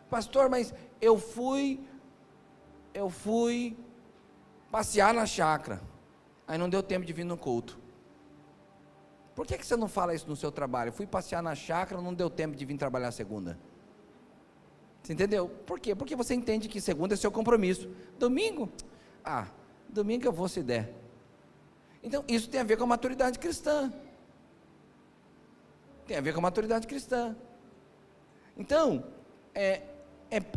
pastor, mas eu fui passear na chácara, aí não deu tempo de vir no culto. Por que você não fala isso no seu trabalho? Eu fui passear na chácara, não deu tempo de vir trabalhar segunda. Você entendeu? Por quê? Porque você entende que segunda é seu compromisso. Domingo? Domingo eu vou se der. Então isso tem a ver com a maturidade cristã. Então,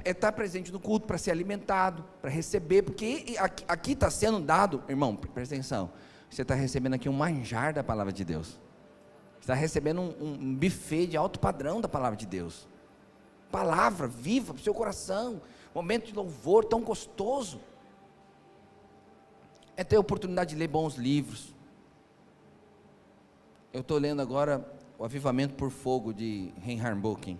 estar presente no culto para ser alimentado, para receber, porque aqui está sendo dado, irmão, presta atenção, você está recebendo aqui um manjar da palavra de Deus, você está recebendo um buffet de alto padrão da palavra de Deus, palavra viva para o seu coração, momento de louvor tão gostoso, é ter a oportunidade de ler bons livros. Eu estou lendo agora o Avivamento por Fogo de Reinhard Bonnke.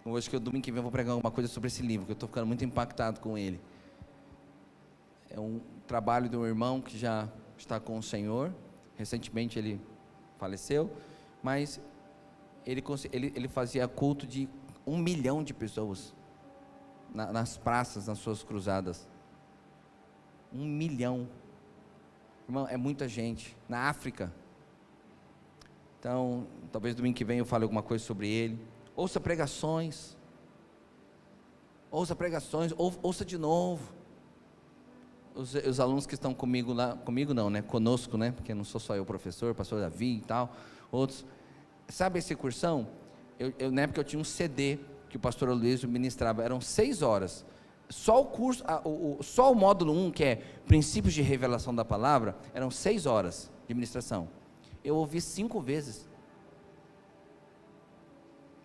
Hoje, que domingo que vem eu vou pregar alguma coisa sobre esse livro, que eu estou ficando muito impactado com ele. É um trabalho de um irmão que já está com o Senhor, recentemente ele faleceu, mas ele fazia culto de 1 milhão de pessoas, nas praças, nas suas cruzadas. 1 milhão, irmão, é muita gente, na África. Então, talvez domingo que vem eu fale alguma coisa sobre ele. Ouça pregações, ouça de novo. Os alunos que estão comigo lá, conosco, porque não sou só eu o professor, pastor Davi e tal, outros, sabe essa excursão? Na época eu tinha um CD que o pastor Aloysio ministrava, eram 6 horas. Só o curso, só o módulo 1, que é princípios de revelação da palavra, eram 6 horas de ministração. Eu ouvi 5 vezes.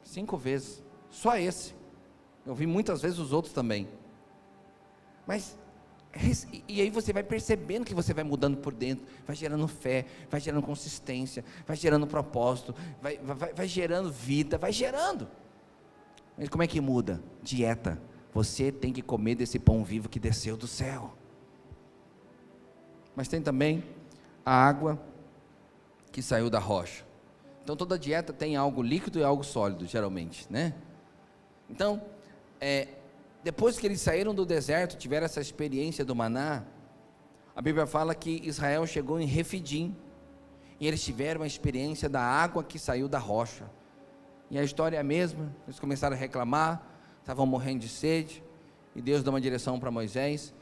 5 vezes. Só esse. Eu ouvi muitas vezes os outros também. Mas, e aí você vai percebendo que você vai mudando por dentro, vai gerando fé, vai gerando consistência, vai gerando propósito, vai gerando vida, vai gerando. Mas como é que muda? Dieta. Você tem que comer desse pão vivo que desceu do céu. Mas tem também a água que saiu da rocha. Então toda dieta tem algo líquido e algo sólido, geralmente, né? Então, depois que eles saíram do deserto, tiveram essa experiência do maná, a Bíblia fala que Israel chegou em Refidim, e eles tiveram a experiência da água que saiu da rocha. E a história é a mesma, eles começaram a reclamar, estavam morrendo de sede, e Deus dá uma direção para Moisés,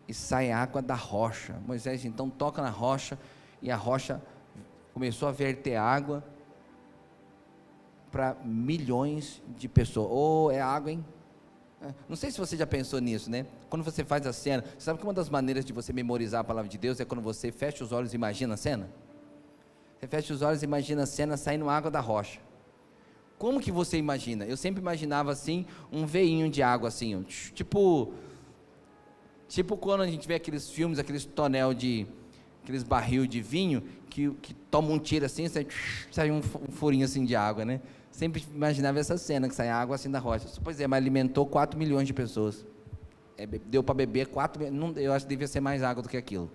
e sai água da rocha. Moisés então toca na rocha, e a rocha começou a verter água para milhões de pessoas. É água, hein? Não sei se você já pensou nisso, né? Quando você faz a cena, você sabe que uma das maneiras de você memorizar a palavra de Deus é quando você fecha os olhos e imagina a cena? Você fecha os olhos e imagina a cena saindo água da rocha. Como que você imagina? Eu sempre imaginava assim, um veinho de água assim, ó, tipo quando a gente vê aqueles filmes, aqueles tonel aqueles barril de vinho, que toma um tiro assim, sai um furinho assim de água, né? Sempre imaginava essa cena, que sai água assim da rocha. Pois é, mas alimentou 4 milhões de pessoas. Deu para beber 4 milhões, eu acho que devia ser mais água do que aquilo.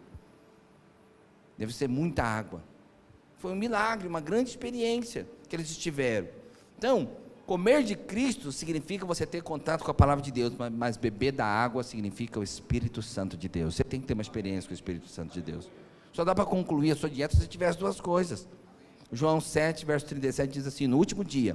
Deve ser muita água. Foi um milagre, uma grande experiência que eles tiveram. Então, comer de Cristo significa você ter contato com a palavra de Deus, mas beber da água significa o Espírito Santo de Deus. Você tem que ter uma experiência com o Espírito Santo de Deus. Só dá para concluir a sua dieta se você tiver as duas coisas. João 7, verso 37 diz assim: no último dia,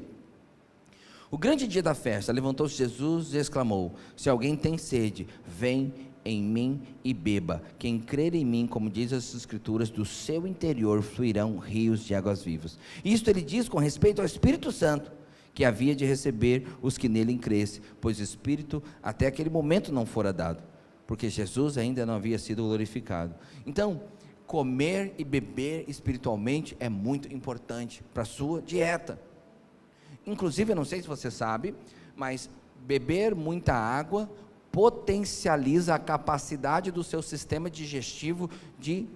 o grande dia da festa, levantou-se Jesus e exclamou: se alguém tem sede, vem em mim e beba. Quem crer em mim, como diz as Escrituras, do seu interior fluirão rios de águas vivas. Isto ele diz com respeito ao Espírito Santo, que havia de receber os que nele crescem, pois o Espírito até aquele momento não fora dado, porque Jesus ainda não havia sido glorificado. Então, comer e beber espiritualmente é muito importante para a sua dieta. Inclusive, eu não sei se você sabe, mas beber muita água potencializa a capacidade do seu sistema digestivo de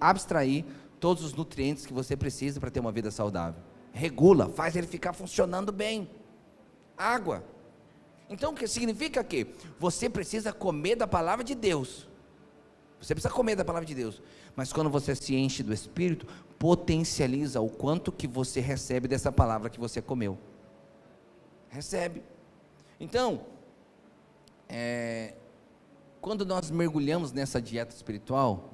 abstrair todos os nutrientes que você precisa para ter uma vida saudável. Regula, faz ele ficar funcionando bem. Água. Então, o que significa que você precisa comer da palavra de Deus. Você precisa comer da palavra de Deus, mas quando você se enche do Espírito, potencializa o quanto que você recebe dessa palavra que você comeu. Recebe. Então, quando nós mergulhamos nessa dieta espiritual,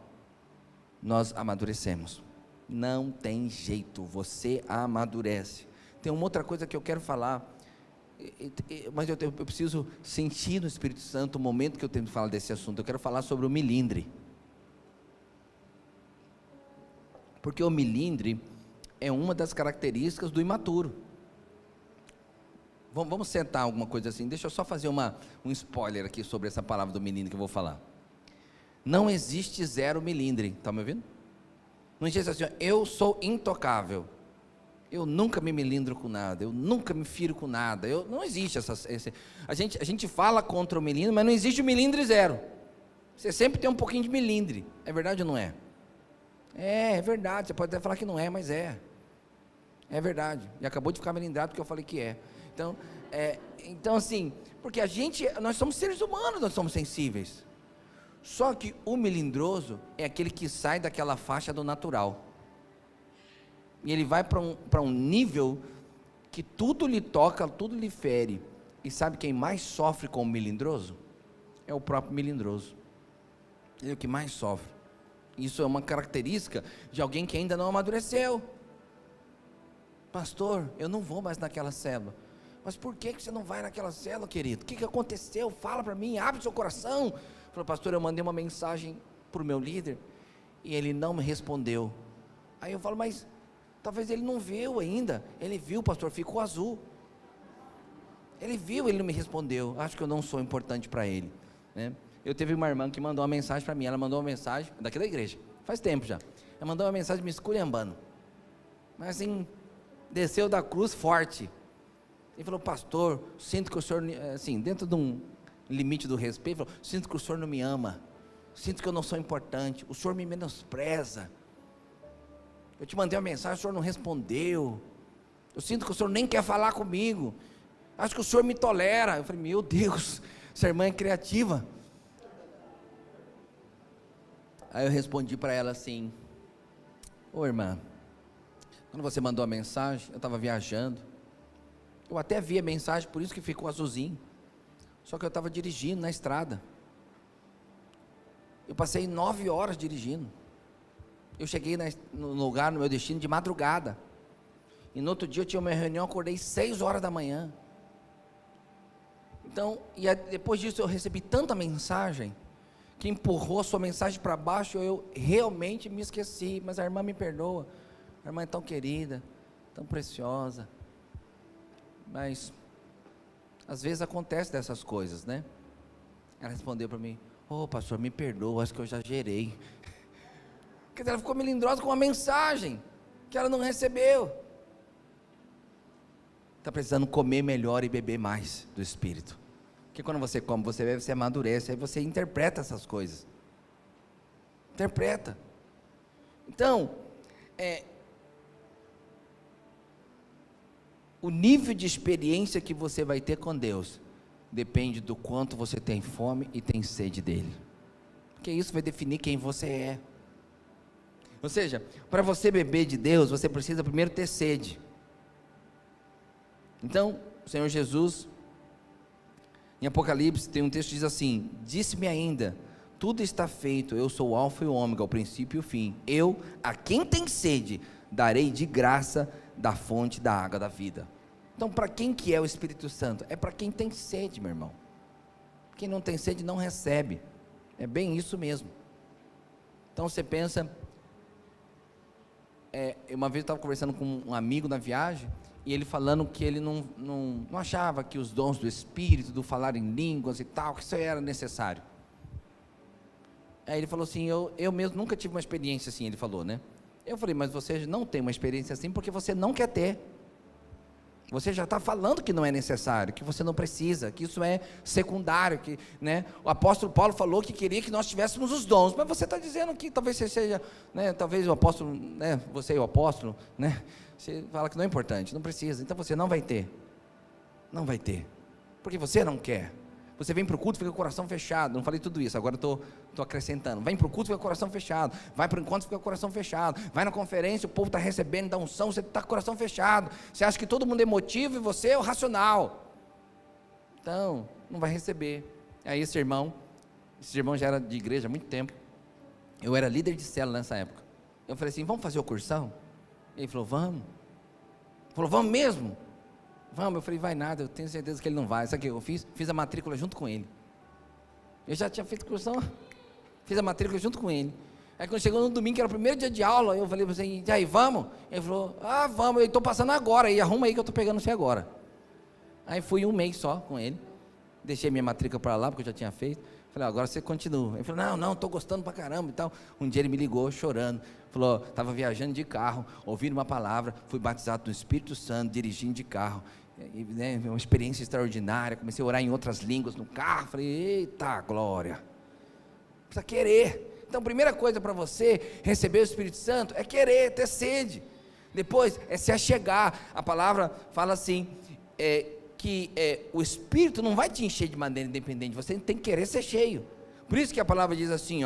nós amadurecemos. Não tem jeito, você amadurece. Tem uma outra coisa que eu quero falar, mas eu preciso sentir no Espírito Santo o momento que eu tenho que falar desse assunto. Eu quero falar sobre o milindre. Porque o milindre é uma das características do imaturo. Vamos sentar alguma coisa assim. Deixa eu só fazer um spoiler aqui sobre essa palavra do milindre que eu vou falar. Não existe 0 milindre. Está me ouvindo? Não existe assim, eu sou intocável. Eu nunca me melindro com nada, eu nunca me firo com nada. Não existe a gente fala contra o melindre, mas não existe o melindre 0. Você sempre tem um pouquinho de melindre. É verdade ou não é? É verdade. Você pode até falar que não é, mas é verdade. E acabou de ficar melindrado porque eu falei que é. Então assim, porque nós somos seres humanos, nós somos sensíveis. Só que o melindroso é aquele que sai daquela faixa do natural. E ele vai para um nível que tudo lhe toca, tudo lhe fere. E sabe quem mais sofre com o melindroso? É o próprio melindroso. Ele é o que mais sofre. Isso é uma característica de alguém que ainda não amadureceu. Pastor, eu não vou mais naquela célula. Mas por que você não vai naquela célula, querido? O que aconteceu? Fala para mim, abre seu coração. Falou, pastor, eu mandei uma mensagem para o meu líder e ele não me respondeu. Aí eu falo, mas Talvez ele não viu ainda. Ele viu, pastor, ficou azul. Ele viu, ele não me respondeu. Acho que eu não sou importante para ele, né? Eu teve uma irmã que mandou uma mensagem para mim. Ela mandou uma mensagem daqui da igreja, faz tempo já. Ela mandou uma mensagem me esculhambando, mas assim, desceu da cruz forte. Ele falou: pastor, sinto que o senhor, assim, dentro de um limite do respeito, falou: sinto que o senhor não me ama, sinto que eu não sou importante, o senhor me menospreza. Eu te mandei uma mensagem, o senhor não respondeu. Eu sinto que o senhor nem quer falar comigo. Acho que o senhor me tolera. Eu falei: meu Deus, essa irmã é criativa. Aí eu respondi para ela assim: ô irmã, quando você mandou a mensagem, eu estava viajando. Eu até vi a mensagem, por isso que ficou azulzinho. Só que eu estava dirigindo na estrada. Eu passei 9 horas dirigindo. Eu cheguei no lugar, no meu destino, de madrugada. E no outro dia eu tinha uma reunião, acordei 6 horas da manhã. Então, depois disso eu recebi tanta mensagem, que empurrou a sua mensagem para baixo, eu realmente me esqueci. Mas a irmã me perdoa. A irmã é tão querida, tão preciosa. Mas, às vezes acontece dessas coisas, né? Ela respondeu para mim: ô pastor, me perdoa, acho que eu já gerei. Quer dizer, ela ficou melindrosa com uma mensagem que ela não recebeu. Está precisando comer melhor e beber mais do Espírito. Porque quando você come, você bebe, você amadurece, aí você interpreta essas coisas. Interpreta. Então, o nível de experiência que você vai ter com Deus depende do quanto você tem fome e tem sede dele. Porque isso vai definir quem você é. Ou seja, para você beber de Deus, você precisa primeiro ter sede. Então, o Senhor Jesus, em Apocalipse, tem um texto que diz assim: disse-me ainda, tudo está feito, eu sou o alfa e o ômega, o princípio e o fim. Eu, a quem tem sede, darei de graça da fonte da água da vida. Então, para quem que é o Espírito Santo? É para quem tem sede, meu irmão. Quem não tem sede não recebe. É bem isso mesmo. Então você pensa, uma vez eu estava conversando com um amigo na viagem, e ele falando que ele não achava que os dons do Espírito, do falar em línguas e tal, que isso era necessário. Aí ele falou assim: eu mesmo nunca tive uma experiência assim, ele falou, né? Eu falei: mas você não tem uma experiência assim porque você não quer ter. Você já está falando que não é necessário, que você não precisa, que isso é secundário, que, né? O apóstolo Paulo falou que queria que nós tivéssemos os dons, mas você está dizendo que talvez você seja, né? Talvez o apóstolo, né? Você e o apóstolo, né? Você fala que não é importante, não precisa, então você não vai ter, porque você não quer. Você vem para o culto e fica com o coração fechado. Não falei tudo isso, agora estou acrescentando. Vem para o culto e fica com o coração fechado. Vai para o encontro e fica com o coração fechado. Vai na conferência, o povo está recebendo, dá unção, você está com o coração fechado. Você acha que todo mundo é emotivo e você é o racional. Então, não vai receber. Aí esse irmão já era de igreja há muito tempo. Eu era líder de célula nessa época. Eu falei assim: vamos fazer o cursão? Ele falou: vamos. Ele falou: vamos mesmo? Vamos. Eu falei: vai nada, eu tenho certeza que ele não vai. Sabe o que eu fiz? Fiz a matrícula junto com ele. Eu já tinha feito cursão, fiz a matrícula junto com ele. Aí quando chegou no domingo, que era o primeiro dia de aula, eu falei assim: e aí, vamos? Ele falou: ah, vamos, eu estou passando agora, aí arruma aí que eu estou pegando você agora. Aí fui 1 mês só com ele, deixei minha matrícula para lá, porque eu já tinha feito. Falei: agora você continua. Ele falou: não, estou gostando pra caramba e tal. Um dia ele me ligou chorando, falou: estava viajando de carro, ouvindo uma palavra, fui batizado no Espírito Santo, dirigindo de carro, né, uma experiência extraordinária, comecei a orar em outras línguas no carro. Falei: eita glória, precisa querer. Então a primeira coisa para você receber o Espírito Santo é querer, ter sede. Depois é se achegar. A palavra fala assim, que o Espírito não vai te encher de maneira independente, você tem que querer ser cheio. Por isso que a palavra diz assim,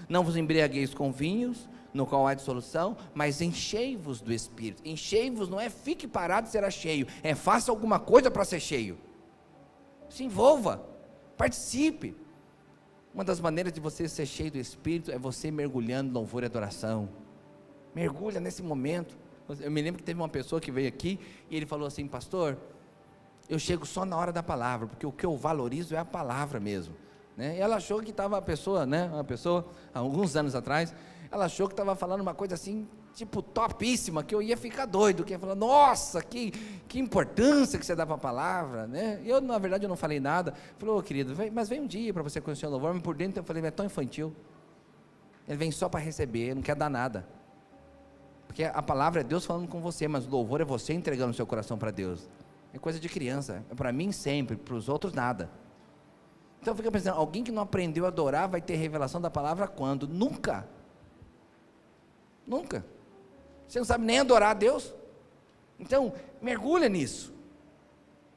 não vos embriagueis com vinhos, no qual há dissolução, mas enchei-vos do Espírito. Enchei-vos não é fique parado e será cheio, faça alguma coisa para ser cheio. Se envolva, participe. Uma das maneiras de você ser cheio do Espírito é você mergulhando em louvor e adoração. Mergulha nesse momento. Eu me lembro que teve uma pessoa que veio aqui e ele falou assim: pastor, eu chego só na hora da palavra, porque o que eu valorizo é a palavra mesmo, né? E ela achou que estava uma pessoa, há alguns anos atrás, ela achou que estava falando uma coisa assim tipo, topíssima, que eu ia ficar doido, que ia falar, nossa, que importância que você dá para a palavra, né? Eu, na verdade, eu não falei nada. Falei, querido, mas vem um dia para você conhecer o louvor, mas por dentro eu falei, é tão infantil. Ele vem só para receber, não quer dar nada. Porque a palavra é Deus falando com você, mas o louvor é você entregando o seu coração para Deus. É coisa de criança, é para mim sempre, para os outros nada. Então fica pensando, alguém que não aprendeu a adorar vai ter revelação da palavra quando? Nunca. Nunca. Você não sabe nem adorar a Deus. Então, mergulha nisso.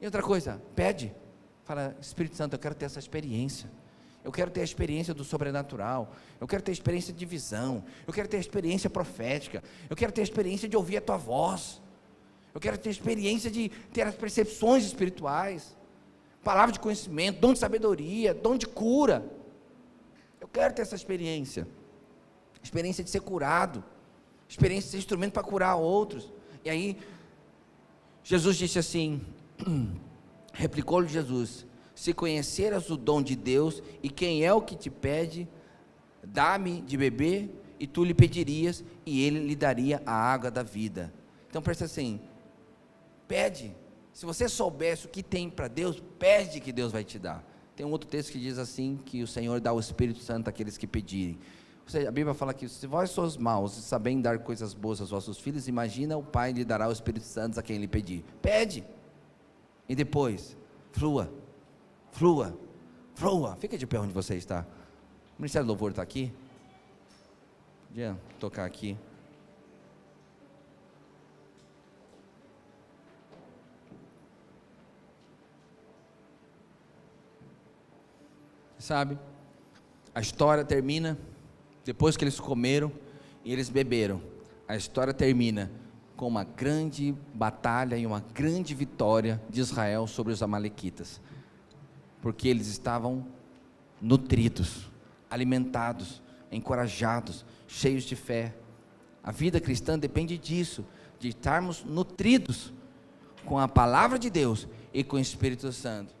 E outra coisa, pede. Fala, Espírito Santo, eu quero ter essa experiência. Eu quero ter a experiência do sobrenatural. Eu quero ter a experiência de visão. Eu quero ter a experiência profética. Eu quero ter a experiência de ouvir a tua voz. Eu quero ter a experiência de ter as percepções espirituais. Palavra de conhecimento, dom de sabedoria, dom de cura. Eu quero ter essa experiência. Experiência de ser curado. Experiência de ser instrumento para curar outros. E aí, Jesus disse assim, replicou-lhe Jesus, se conheceras o dom de Deus, e quem é o que te pede, dá-me de beber, e tu lhe pedirias, e ele lhe daria a água da vida. Então presta assim, pede. Se você soubesse o que tem para Deus, pede que Deus vai te dar. Tem um outro texto que diz assim, que o Senhor dá o Espírito Santo àqueles que pedirem. Ou seja, a Bíblia fala que se vós sois maus e sabem dar coisas boas aos vossos filhos, imagina o Pai lhe dará o Espírito Santo a quem lhe pedir. Pede. E depois, flua. Flua. Flua. Fica de pé onde você está. O Ministério do Louvor está aqui. Podia tocar aqui. Sabe, a história termina depois que eles comeram e eles beberam. A história termina com uma grande batalha e uma grande vitória de Israel sobre os amalequitas, porque eles estavam nutridos, alimentados, encorajados, cheios de fé. A vida cristã depende disso, de estarmos nutridos com a palavra de Deus e com o Espírito Santo.